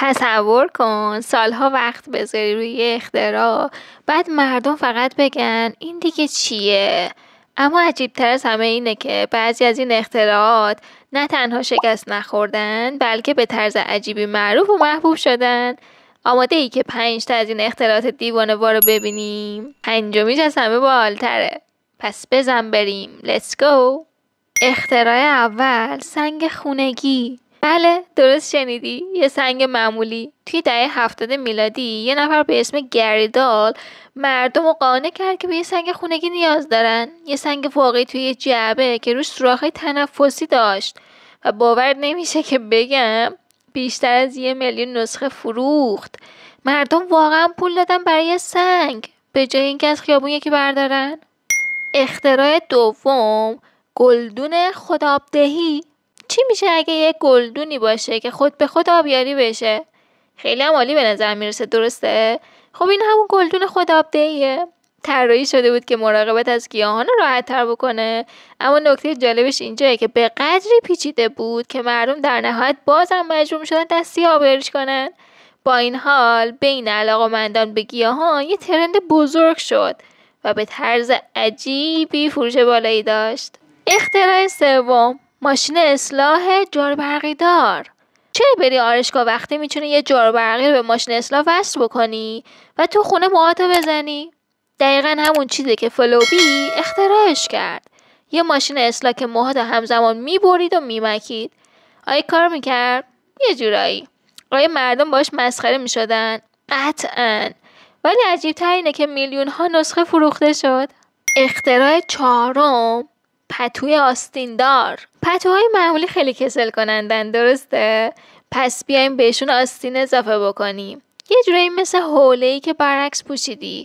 تصور کن سالها وقت بذاری روی اختراع، بعد مردم فقط بگن این دیگه چیه؟ اما عجیبتر از همه اینه که بعضی از این اختراعات نه تنها شکست نخوردن، بلکه به طرز عجیبی معروف و محبوب شدن. آماده ای که 5 تا از این اختراعات دیوانه‌وار رو ببینیم؟ 5میش از همه بالتره. پس بزن بریم. Let's go. اختراع اول، سنگ خونگی. بله، درست شنیدی، یه سنگ معمولی. توی دهه 70 میلادی یه نفر به اسم گری دال مردم رو قانع کرد که به یه سنگ خونگی نیاز دارن. یه سنگ واقعی توی یه جعبه که روش سوراخ‌های تنفسی داشت و باور نمیشه که بگم بیشتر از 1,000,000 نسخه فروخت. مردم واقعا پول دادن برای سنگ به جای اینکه از خیابون یکی بردارن. اختراع دوم، گلدون خودآبدهی. چی میشه اگه یه گلدونی باشه که خود به خود آبیاری بشه؟ خیلی هم عالی به نظر میرسه، درسته؟ خب این همون گلدون خودآبدهیه. طراحی شده بود که مراقبت از گیاهان رو راحت تر بکنه، اما نکته جالبش اینجایه که به قدری پیچیده بود که مردم در نهایت بازم مجبور میشدن دستی آبیاریش کنن. با این حال بین علاقه‌مندان به گیاهان یه ترند بزرگ شد و به طرز عجیبی فروش بالایی داشت. اختراع سوم، ماشین اصلاح جاروبرقی دار. چرا بری آرایشگاه وقتی میتونی یه جاروبرقی رو به ماشین اصلاح وصل بکنی و تو خونه موهاتو بزنی؟ دقیقا همون چیزی که فلوبی اختراعش کرد. یه ماشین اصلاح که موهاتو همزمان میبرید و میمکید. آیا کار میکرد؟ یه جورایی. آیا مردم باش مسخره میشدن؟ قطعاً. ولی عجیب‌تر اینه که میلیون‌ها نسخه فروخته شد. اختراع چهارم، پتوی آستیندار. پتوهای معمولی خیلی کسل کنندن، درسته؟ پس بیایم بهشون آستین اضافه بکنیم. یه جورایی مثل حوله‌ای که برعکس پوشیدی.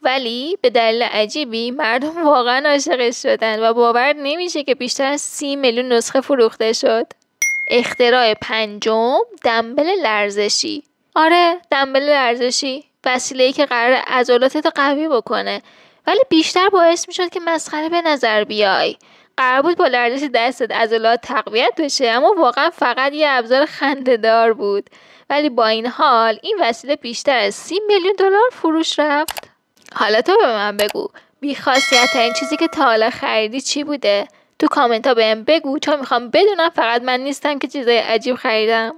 ولی به دلیل عجیبی مردم واقعا عاشقش شدن و باور نمیشه که بیشتر از 30,000,000 نسخه فروخته شد. اختراع پنجم، دمبل لرزشی. آره، دمبل لرزشی، وسیله‌ای که قرار عضلاتت قوی بکنه، ولی بیشتر باعث میشد که مسخره به نظر بیای. قرار بود با لرزش دستت عضلات تقویت بشه، اما واقعا فقط یه ابزار خنده‌دار بود. ولی با این حال این وسیله بیشتر از 30,000,000 دلار فروش رفت. حالا تو به من بگو بی‌خاصیت ترین چیزی که تا حالا خریدی چی بوده؟ تو کامنت ها بهم بگو، چون میخوام بدونم فقط من نیستم که چیزای عجیب خریدم.